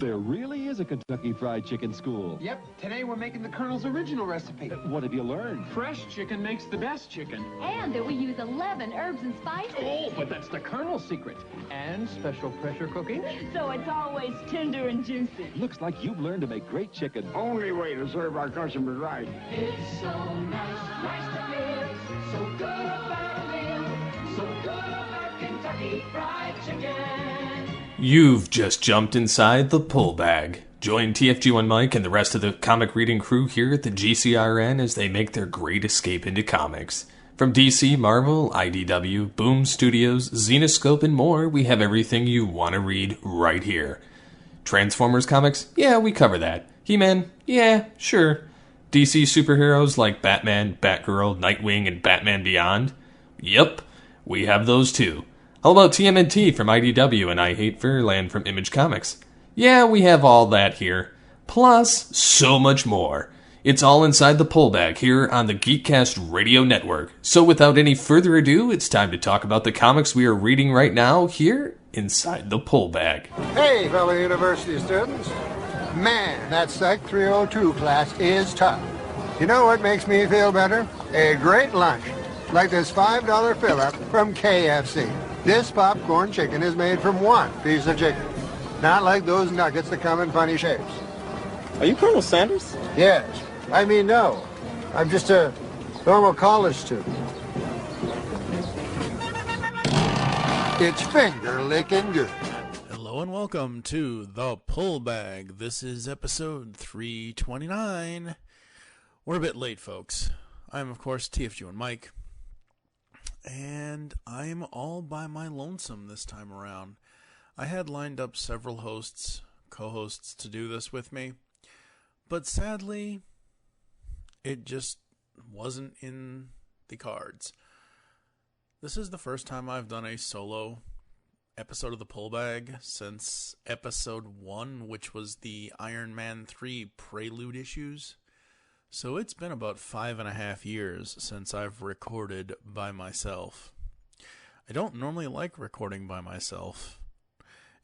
There really is a Kentucky Fried Chicken school. Yep, today we're making the Colonel's original recipe. What have you learned? Fresh chicken makes the best chicken. And that we use 11 herbs and spices. Oh, but that's the Colonel's secret. And special pressure cooking. So it's always tender and juicy. Looks like you've learned to make great chicken. Only way to serve our customers right. It's so nice to live, so good about a meal, so good about Kentucky Fried Chicken. You've just jumped inside the pull bag. Join TFG1 Mike and the rest of the comic reading crew here at the GCRN as they make their great escape into comics. From DC, Marvel, IDW, Boom Studios, Zenoscope, and more, we have everything you want to read right here. Transformers comics? Yeah, we cover that. He-Man? Yeah, sure. DC superheroes like Batman, Batgirl, Nightwing, and Batman Beyond? Yep, we have those too. How about TMNT from IDW and I Hate Fairyland from Image Comics? Yeah, we have all that here. Plus, so much more. It's all inside the pull bag here on the Geekcast Radio Network. So without any further ado, it's time to talk about the comics we are reading right now here inside the pull bag. Hey, fellow university students. Man, that Psych 302 class is tough. You know what makes me feel better? A great lunch. Like this $5 fill-up from KFC. This popcorn chicken is made from one piece of chicken. Not like those nuggets that come in funny shapes. Are you Colonel Sanders? Yes. I mean, no. I'm just a normal college student. It's finger-licking good. Hello and welcome to The Pull Bag. This is episode 329. We're a bit late, folks. I'm, of course, TFG1 Mike. And I'm all by my lonesome this time around. I had lined up several co-hosts to do this with me. But sadly, it just wasn't in the cards. This is the first time I've done a solo episode of the Pull Bag since episode 1, which was the Iron Man 3 Prelude issues. So it's been about 5.5 years since I've recorded by myself. I don't normally like recording by myself.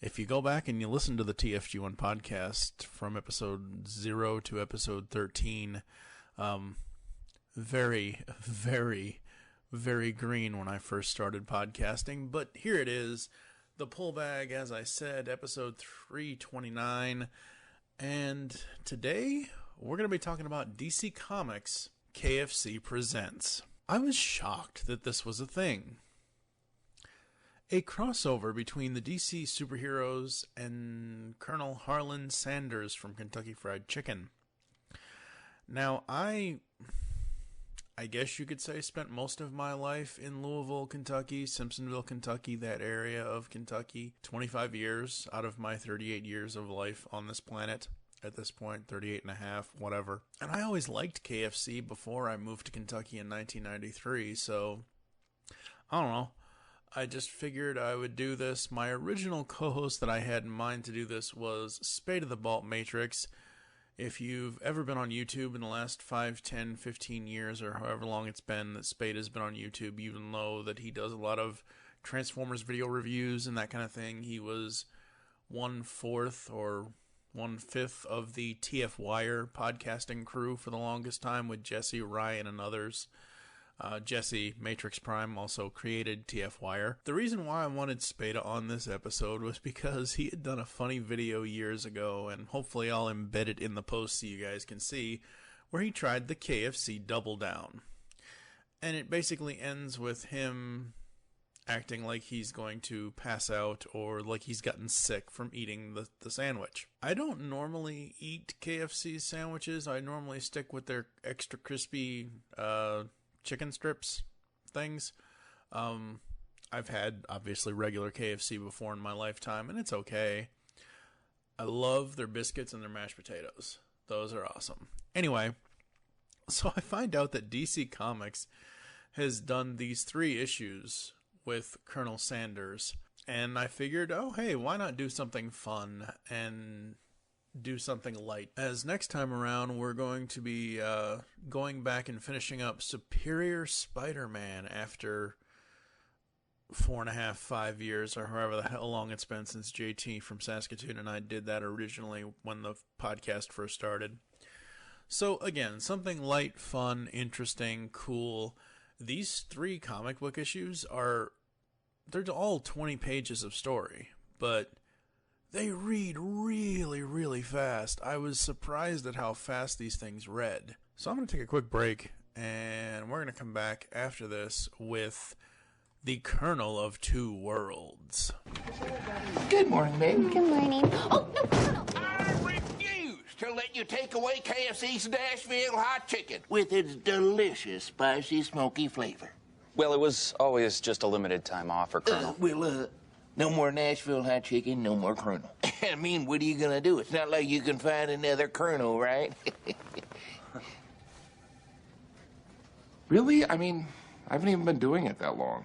If you go back and you listen to the TFG1 podcast from episode 0 to episode 13, very, very, very green when I first started podcasting. But here it is, the Pull Bag, as I said, episode 329. And today we're going to be talking about DC Comics KFC Presents. I was shocked that this was a thing. A crossover between the DC superheroes and Colonel Harlan Sanders from Kentucky Fried Chicken. Now, I guess you could say spent most of my life in Louisville, Kentucky, Simpsonville, Kentucky, that area of Kentucky. 25 years out of my 38 years of life on this planet. At this point, 38 and a half, whatever. And I always liked KFC before I moved to Kentucky in 1993, so I don't know. I just figured I would do this. My original co-host that I had in mind to do this was Spade of the Balt Matrix. If you've ever been on YouTube in the last 5, 10, 15 years, or however long it's been that Spade has been on YouTube, you will know that he does a lot of Transformers video reviews and that kind of thing. He was 1/4 or 1/5 of the TF Wire podcasting crew for the longest time with Jesse, Ryan, and others. Jesse, Matrix Prime, also created TF Wire. The reason why I wanted Spada on this episode was because he had done a funny video years ago, and hopefully I'll embed it in the post so you guys can see, where he tried the KFC Double Down. And it basically ends with him acting like he's going to pass out or like he's gotten sick from eating the sandwich. I don't normally eat KFC sandwiches. I normally stick with their extra crispy chicken strips things. I've had, obviously, regular KFC before in my lifetime, and it's okay. I love their biscuits and their mashed potatoes. Those are awesome. Anyway, so I find out that DC Comics has done these 3 issues with Colonel Sanders, and I figured, oh hey, why not do something fun and do something light, as next time around we're going to be going back and finishing up Superior Spider-Man after 4.5, 5 years, or however the hell long it's been since JT from Saskatoon and I did that originally when the podcast first started. So again, something light, fun, interesting, cool. These 3 comic book issues they're all 20 pages of story, but they read really, really fast. I was surprised at how fast these things read. So I'm going to take a quick break, and we're going to come back after this with the Colonel of Two Worlds. Good morning, baby. Good morning. Oh, no, Colonel! I refuse to let you take away KFC's Nashville hot chicken with its delicious, spicy, smoky flavor. Well, it was always just a limited time offer, Colonel. No more Nashville hot chicken, no more Colonel. I mean, what are you gonna do? It's not like you can find another Colonel, right? Really? I mean, I haven't even been doing it that long.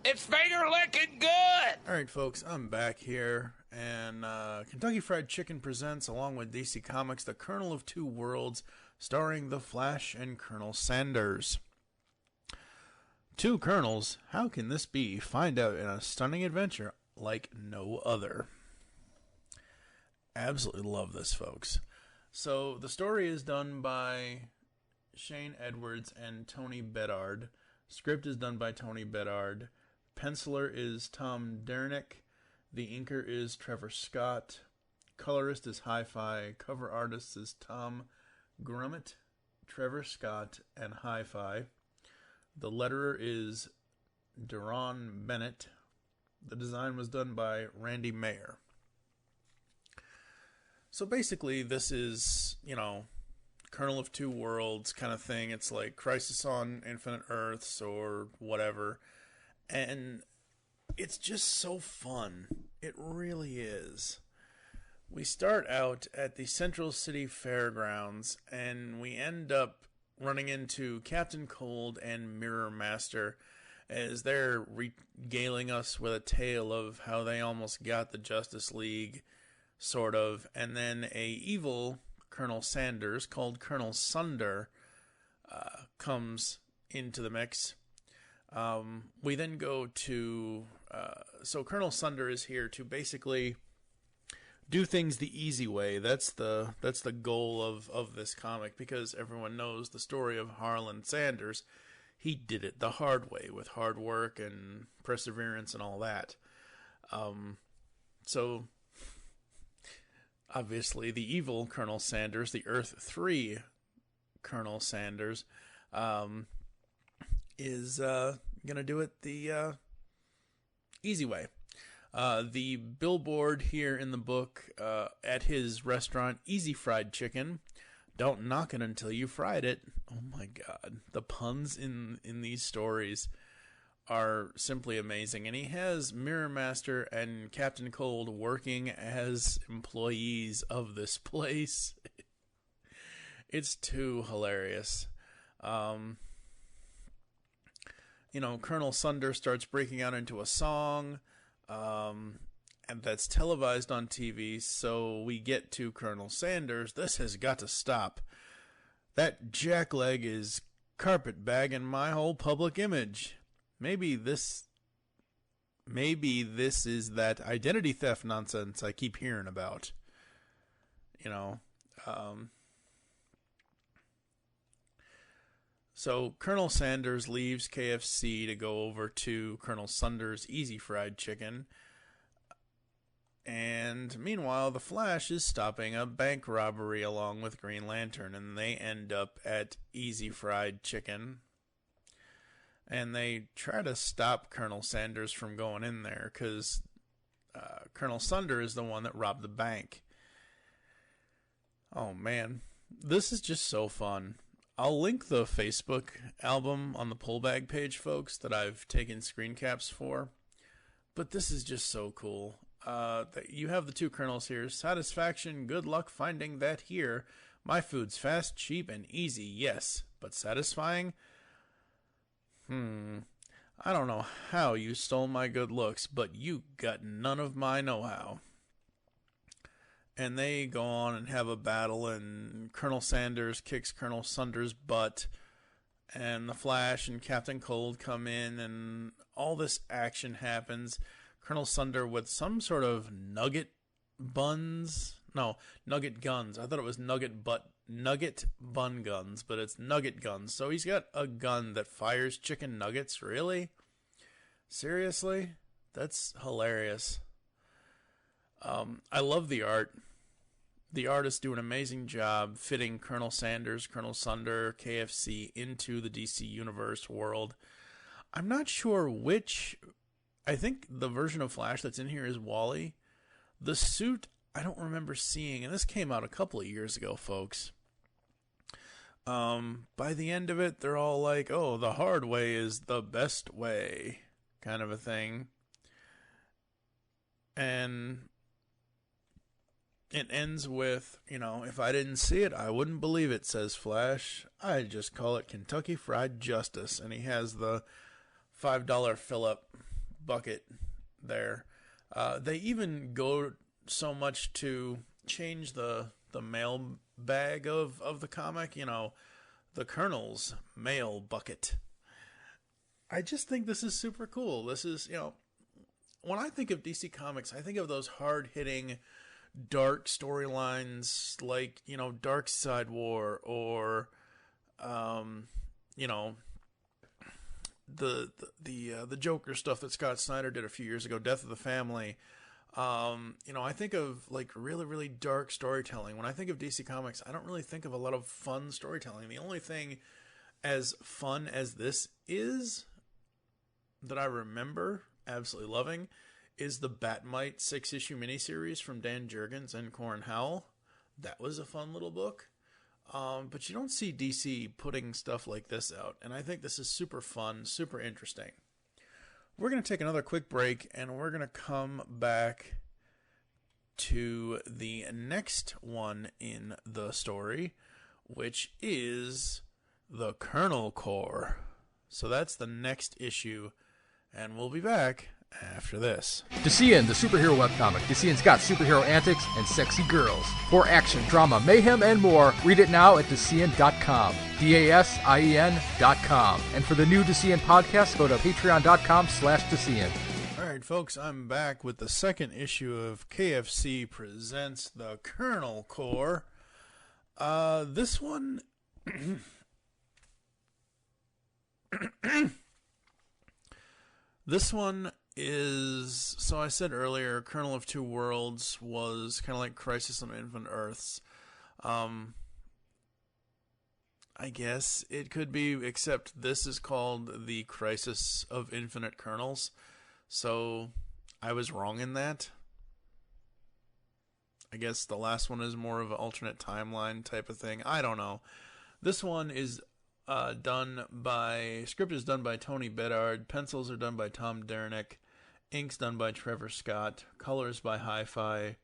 It's finger-licking good! All right, folks, I'm back here, and Kentucky Fried Chicken presents, along with DC Comics, The Colonel of Two Worlds, starring The Flash and Colonel Sanders. 2 colonels, how can this be? Find out in a stunning adventure like no other. Absolutely love this, folks. So, the story is done by Shane Edwards and Tony Bedard. Script is done by Tony Bedard. Penciler is Tom Dernick. The inker is Trevor Scott. Colorist is Hi-Fi. Cover artist is Tom Grummett, Trevor Scott, and Hi-Fi. The letterer is Deron Bennett. The design was done by Randy Mayer. So basically, this is, Colonel of Two Worlds kind of thing. It's like Crisis on Infinite Earths or whatever. And it's just so fun. It really is. We start out at the Central City Fairgrounds, and we end up running into Captain Cold and Mirror Master as they're regaling us with a tale of how they almost got the Justice League, sort of, and then a evil Colonel Sanders called Colonel Sunder comes into the mix. We then go to so Colonel Sunder is here to basically do things the easy way. That's the goal of this comic, because everyone knows the story of Harlan Sanders. He did it the hard way with hard work and perseverance and all that. So obviously the evil Colonel Sanders, the Earth 3 Colonel Sanders, is going to do it the easy way. The billboard here in the book at his restaurant, Easy Fried Chicken, don't knock it until you fried it. Oh my God. The puns in these stories are simply amazing. And he has Mirror Master and Captain Cold working as employees of this place. It's too hilarious. Colonel Sunder starts breaking out into a song, and that's televised on TV, so we get to Colonel Sanders. This has got to stop. That jackleg is carpetbagging my whole public image. Maybe this is that identity theft nonsense I keep hearing about. So Colonel Sanders leaves KFC to go over to Colonel Sunder's Easy Fried Chicken. And meanwhile, the Flash is stopping a bank robbery along with Green Lantern, and they end up at Easy Fried Chicken. And they try to stop Colonel Sanders from going in there, because Colonel Sunder is the one that robbed the bank. Oh man, this is just so fun. I'll link the Facebook album on the Pullbag page, folks, that I've taken screen caps for. But this is just so cool. You have the 2 colonels here. Satisfaction, good luck finding that here. My food's fast, cheap, and easy, yes. But satisfying? I don't know how you stole my good looks, but you got none of my know-how. And they go on and have a battle, and Colonel Sanders kicks Colonel Sunder's butt. and the Flash and Captain Cold come in, and all this action happens. Colonel Sunder with some sort of nugget guns. I thought it was nugget bun guns, but it's nugget guns. So he's got a gun that fires chicken nuggets. Really? Seriously? That's hilarious. I love the art. The artists do an amazing job fitting Colonel Sanders, Colonel Sunder, KFC into the DC Universe world. I'm not sure which. I think the version of Flash that's in here is Wally. The suit I don't remember seeing, and this came out a couple of years ago, folks. By the end of it, they're all like, oh, the hard way is the best way, kind of a thing. And it ends with, if I didn't see it, I wouldn't believe it, says Flash. I'd just call it Kentucky Fried Justice. And he has the $5 fill-up bucket there. They even go so much to change the mail bag of the comic, the Colonel's mail bucket. I just think this is super cool. This is, when I think of DC Comics, I think of those hard-hitting, dark storylines like, Dark Side War or, the Joker stuff that Scott Snyder did a few years ago, Death of the Family. I think of like really, really dark storytelling. When I think of DC Comics, I don't really think of a lot of fun storytelling. The only thing as fun as this is that I remember absolutely loving is the Batmite 6-issue miniseries from Dan Jurgens and Corin Howell. That was a fun little book. But you don't see DC putting stuff like this out. And I think this is super fun, super interesting. We're going to take another quick break, and we're going to come back to the next one in the story, which is the Colonel Corps. So that's the next issue, and we'll be back after this. DeCian, the superhero webcomic. DeCian's got superhero antics and sexy girls. For action, drama, mayhem, and more, read it now at DeCian.com. DASIEN.com. And for the new DeCian podcast, go to patreon.com/DeCian. All right, folks, I'm back with the second issue of KFC Presents the Colonel Corps. This one... This one is, so I said earlier, Colonel of Two Worlds was kind of like Crisis on Infinite Earths. I guess it could be, except this is called the Crisis of Infinite Colonels. So I was wrong in that. I guess the last one is more of an alternate timeline type of thing. I don't know. This one is script is done by Tony Bedard, pencils are done by Tom Derenick, inks done by Trevor Scott, colors by Hi-Fi,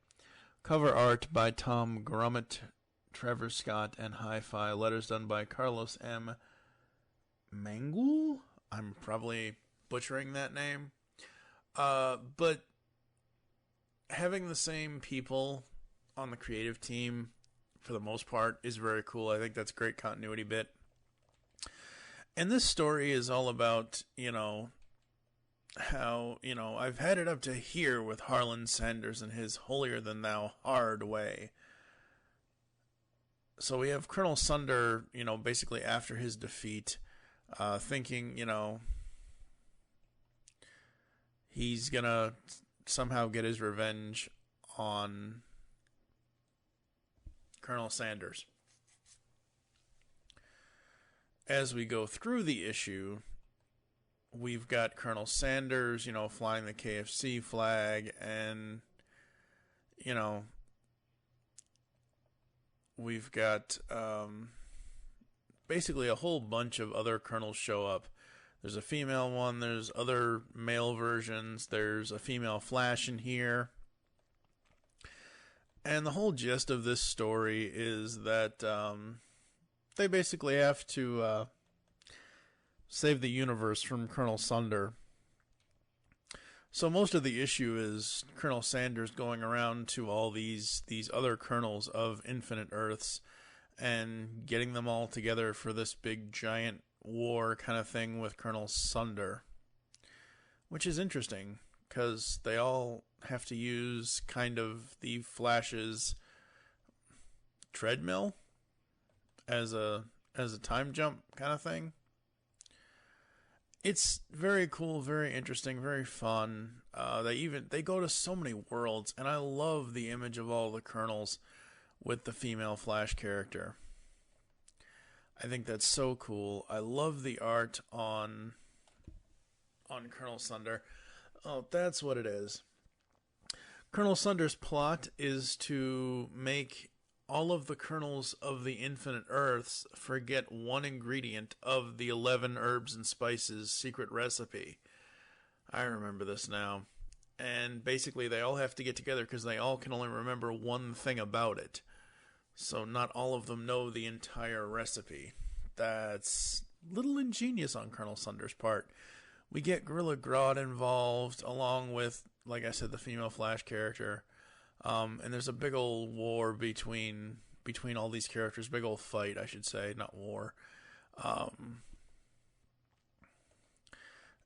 cover art by Tom Grummett, Trevor Scott, and Hi-Fi, letters done by Carlos M. Mangul? I'm probably butchering that name. But having the same people on the creative team, for the most part, is very cool. I think that's a great continuity bit. And this story is all about, how, I've had it up to here with Harlan Sanders and his holier-than-thou hard way. So we have Colonel Sunder, basically after his defeat, thinking, he's going to somehow get his revenge on Colonel Sanders. As we go through the issue, we've got Colonel Sanders, flying the KFC flag, and, we've got basically a whole bunch of other colonels show up. There's a female one, there's other male versions, there's a female Flash in here. And the whole gist of this story is that they basically have to save the universe from Colonel Sunder. So most of the issue is Colonel Sanders going around to all these other colonels of Infinite Earths and getting them all together for this big giant war kind of thing with Colonel Sunder, which is interesting because they all have to use kind of the Flash's treadmill as a time jump kind of thing. It's very cool, very interesting, very fun. They go to so many worlds, and I love the image of all the colonels with the female Flash character. I think that's so cool. I love the art on Colonel Sunder. Oh, that's what it is. Colonel Sunder's plot is to make all of the colonels of the Infinite Earths forget one ingredient of the 11 herbs and spices secret recipe. I remember this now. And basically they all have to get together because they all can only remember one thing about it. So not all of them know the entire recipe. That's a little ingenious on Colonel Sunder's part. We get Gorilla Grodd involved, along with, like I said, the female Flash character. And there's a big old war between all these characters. Big old fight, I should say, not war.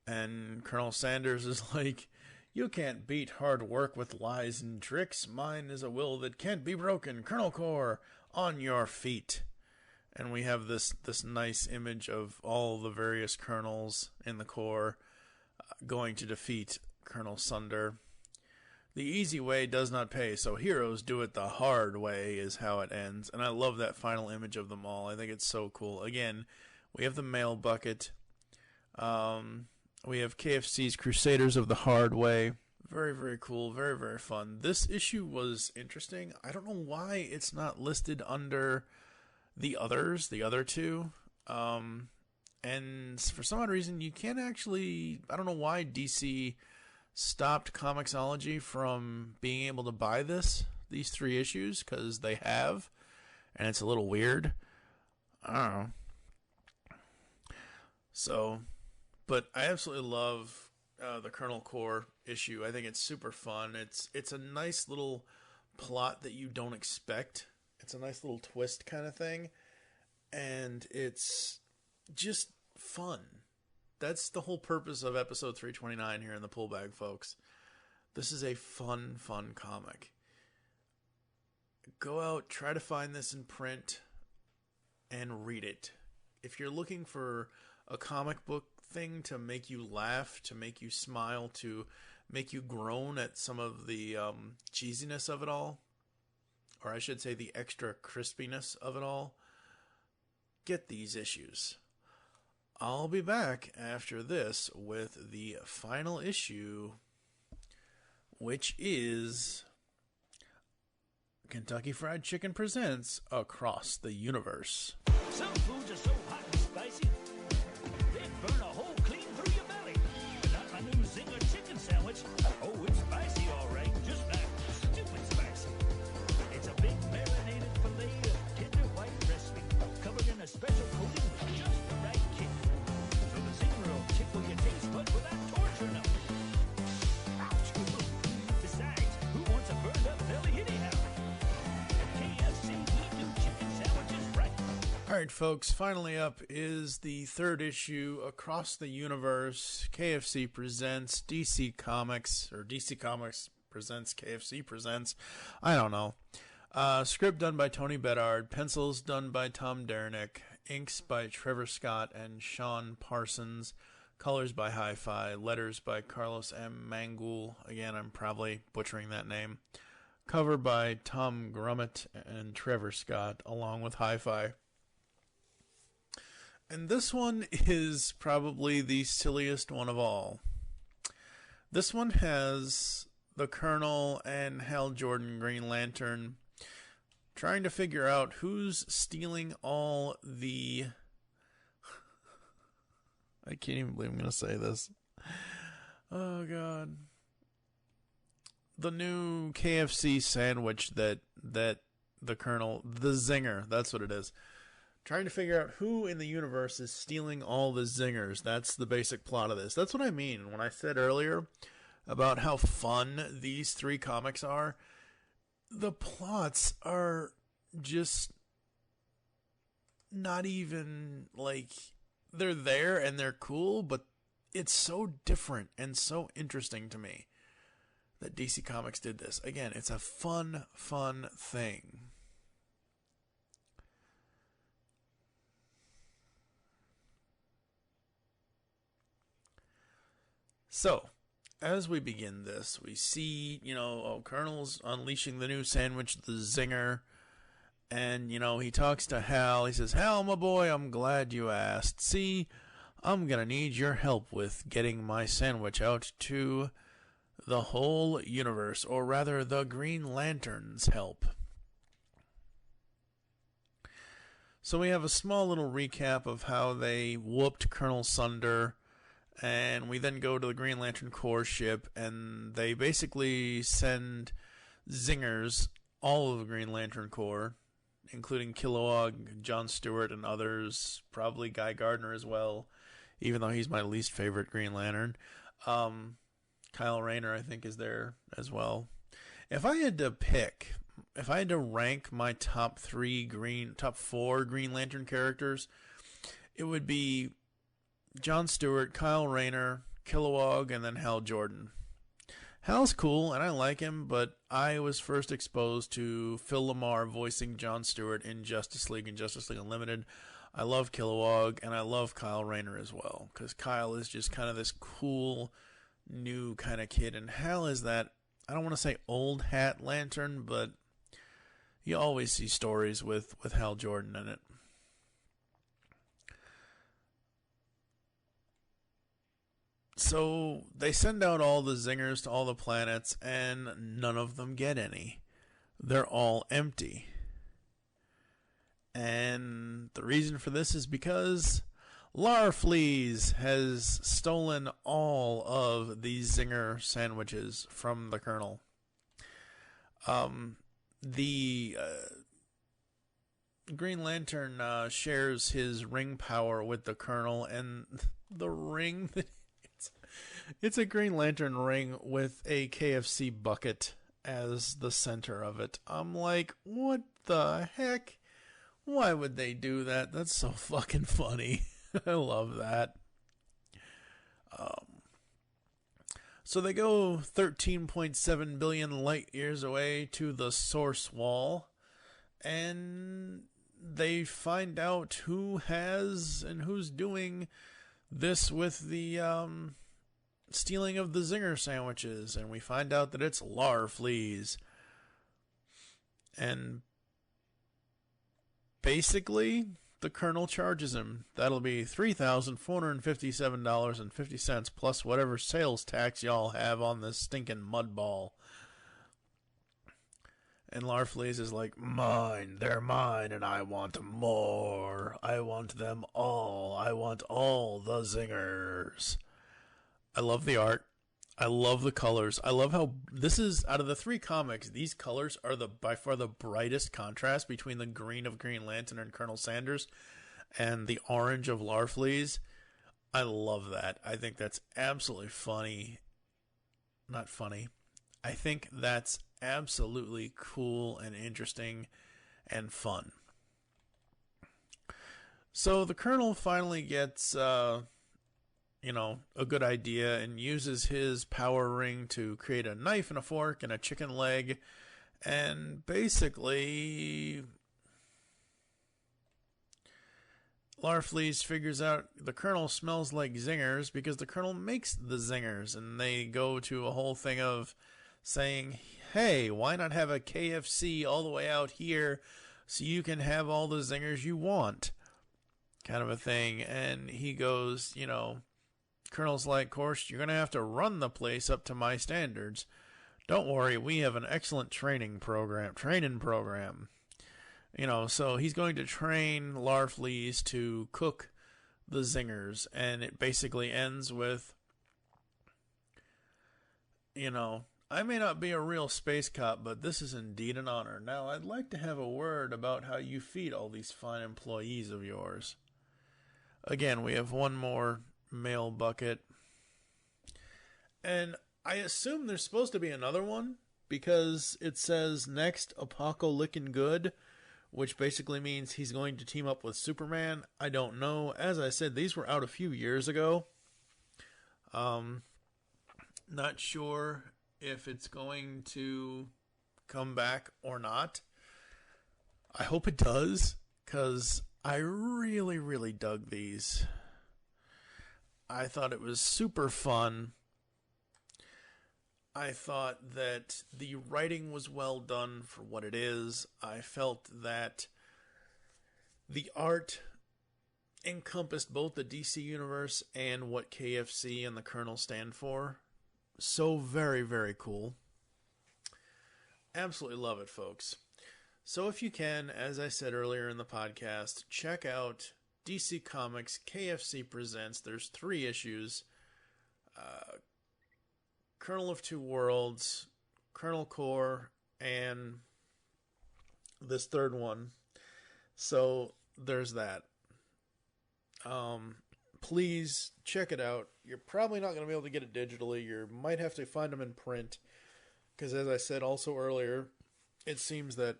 And Colonel Sanders is like, "You can't beat hard work with lies and tricks. Mine is a will that can't be broken. Colonel Corps, on your feet." And we have this nice image of all the various colonels in the Corps going to defeat Colonel Sunder. The easy way does not pay, so heroes do it the hard way is how it ends. And I love that final image of them all. I think it's so cool. Again, we have the mail bucket. We have KFC's Crusaders of the Hard Way. Very, very cool. Very, very fun. This issue was interesting. I don't know why it's not listed under the others, the other two. And for some odd reason, you can't actually... I don't know why DC stopped Comixology from being able to buy these 3 issues, because they have, and it's a little weird. I don't know. So, but I absolutely love the Colonel Corps issue. I think it's super fun. It's a nice little plot that you don't expect. It's a nice little twist kind of thing, and it's just fun. That's the whole purpose of episode 329 here in the Pull Bag, folks. This is a fun comic. Go out, try to find this in print, and read it. If you're looking for a comic book thing to make you laugh, to make you smile, to make you groan at some of the cheesiness of it all, or I should say the extra crispiness of it all, get these issues. I'll be back after this with the final issue, which is Kentucky Fried Chicken Presents Across the Universe. Some foods are so hot and spicy, they burn a hole clean through your belly. But not my new Zinger chicken sandwich. Oh, it's spicy, all right, just not stupid spicy. It's a big marinated filet of tender white breast meat, covered in a special coating of just the right kick. So the Zinger will tickle your taste buds without torturing them. Ouch! Besides, who wants a burned up belly anyhow? KFC, we do chicken sandwiches right. Alright folks, finally up is the 3rd issue, Across the Universe, KFC Presents, DC Comics, or DC Comics Presents, KFC Presents, I don't know. Script done by Tony Bedard, pencils done by Tom Derenick, inks by Trevor Scott and Sean Parsons, colors by Hi-Fi, letters by Carlos M. Mangul, again I'm probably butchering that name, cover by Tom Grummett and Trevor Scott, along with Hi-Fi. And this one is probably the silliest one of all. This one has the Colonel and Hal Jordan, Green Lantern, trying to figure out who's stealing all the... I can't even believe I'm going to say this. Oh, God. The new KFC sandwich that the Colonel... The Zinger, that's what it is. Trying to figure out who in the universe is stealing all the zingers. That's the basic plot of this. That's what I mean when I said earlier about how fun these 3 comics are. The plots are just not even, like, they're there and they're cool, but it's so different and so interesting to me that DC Comics did this. Again, it's a fun thing. So, as we begin this, we see, Colonel's unleashing the new sandwich, the Zinger. And, he talks to Hal. He says, Hal, my boy, I'm glad you asked. See, I'm going to need your help with getting my sandwich out to the whole universe, or rather, the Green Lantern's help. So we have a small little recap of how they whooped Colonel Sunder, and we then go to the Green Lantern Corps ship, and they basically send zingers all of the Green Lantern Corps, including Kilowog, John Stewart, and others, probably Guy Gardner as well, even though he's my least favorite Green Lantern. Kyle Rayner, I think, is there as well. If I had to rank my top four Green Lantern characters, it would be John Stewart, Kyle Rayner, Kilowog, and then Hal Jordan. Hal's cool, and I like him, but I was first exposed to Phil LaMarr voicing John Stewart in Justice League and Justice League Unlimited. I love Kilowog, and I love Kyle Rayner as well, because Kyle is just kind of this cool, new kind of kid, and Hal is that, I don't want to say old hat lantern, but you always see stories with Hal Jordan in it. So they send out all the zingers to all the planets, and none of them get any. They're all empty. And the reason for this is because Larfleeze has stolen all of these zinger sandwiches from the Colonel. The Green Lantern shares his ring power with the Colonel, and the ring that it's a Green Lantern ring with a KFC bucket as the center of it. I'm like, what the heck? Why would they do that? That's so fucking funny. I love that. So they go 13.7 billion light years away to the source wall, and they find out who has and who's doing this with the stealing of the zinger sandwiches, and we find out that it's Larfleeze. And basically, the Colonel charges him. That'll be $3,457.50 plus whatever sales tax y'all have on this stinking mud ball. And Larfleeze is like, mine, they're mine, and I want more. I want them all. I want all the zingers. I love the art. I love the colors. I love how this is, out of the three comics, these colors are by far the brightest contrast between the green of Green Lantern and Colonel Sanders and the orange of Larfleeze. I love that. I think that's absolutely funny. Not funny. I think that's absolutely cool and interesting and fun. So the Colonel finally gets a good idea and uses his power ring to create a knife and a fork and a chicken leg, and basically Larfleeze figures out the Colonel smells like zingers because the Colonel makes the zingers, and they go to a whole thing of saying, hey, why not have a KFC all the way out here so you can have all the zingers you want, kind of a thing. And he goes, Colonel's like, of course, you're going to have to run the place up to my standards. Don't worry, we have an excellent training program. So he's going to train Larfleeze to cook the zingers, and it basically ends with, I may not be a real space cop, but this is indeed an honor. Now, I'd like to have a word about how you feed all these fine employees of yours. Again, we have one more mail bucket, and I assume there's supposed to be another one because it says next Apocalyptic Good, which basically means he's going to team up with Superman. I don't know. As I said, these were out a few years ago. Not sure if it's going to come back or not. I hope it does, because I really, really dug these. I thought it was super fun. I thought that the writing was well done for what it is. I felt that the art encompassed both the DC universe and what KFC and the Colonel stand for. So very, very cool. Absolutely love it, folks. So if you can, as I said earlier in the podcast, check out DC Comics KFC Presents. There's 3 issues. Colonel of Two Worlds, Colonel Corps, and this third one. So there's that. Please check it out. You're probably not going to be able to get it digitally. You might have to find them in print. Because as I said also earlier, it seems that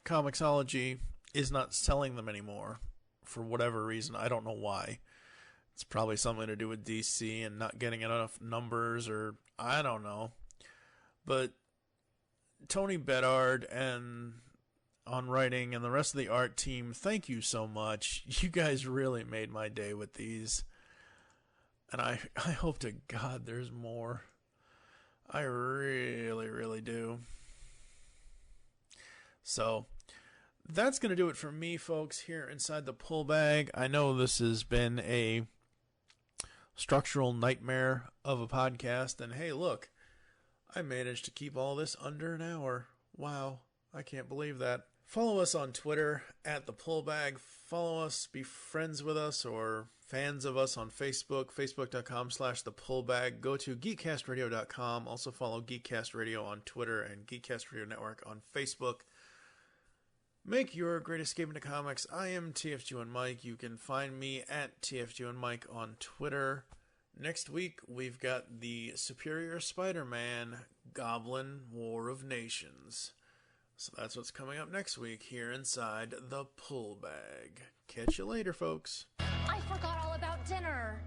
Comixology is not selling them anymore for whatever reason. I don't know why. It's probably something to do with DC and not getting enough numbers, or I don't know. But Tony Bedard and on writing and the rest of the art team, thank you so much. You guys really made my day with these. And I hope to God there's more. I really, really do. So that's going to do it for me, folks, here inside the Pull Bag. I know this has been a structural nightmare of a podcast. And hey, look, I managed to keep all this under an hour. Wow, I can't believe that. Follow us on Twitter at the Pull Bag. Follow us, be friends with us, or fans of us on Facebook, facebook.com/thepullbag. Go to geekcastradio.com. Also follow Geekcast Radio on Twitter and Geekcast Radio Network on Facebook. Make your great escape into comics. I am TFG1 Mike. You can find me at TFG1 Mike on Twitter. Next week, we've got the Superior Spider-Man Goblin War of Nations. So that's what's coming up next week here inside the Pull Bag. Catch you later, folks. I forgot all about dinner.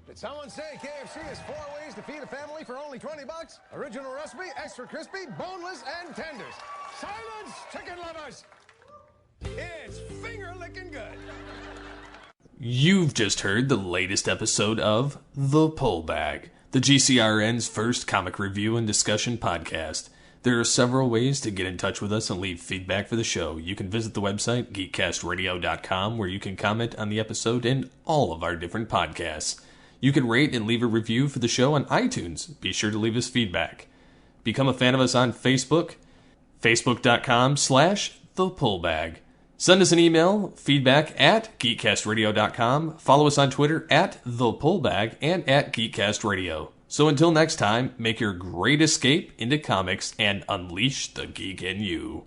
Did someone say KFC has 4 ways to feed a family for only $20? Original recipe, extra crispy, boneless, and tenders. Silence, chicken lovers! It's finger-licking good. You've just heard the latest episode of The Pull Bag, the GCRN's first comic review and discussion podcast. There are several ways to get in touch with us and leave feedback for the show. You can visit the website, geekcastradio.com, where you can comment on the episode and all of our different podcasts. You can rate and leave a review for the show on iTunes. Be sure to leave us feedback. Become a fan of us on Facebook, facebook.com/thepullbag. Send us an email, feedback at geekcastradio.com. Follow us on Twitter at thepullbag and at geekcastradio. So until next time, make your great escape into comics and unleash the geek in you.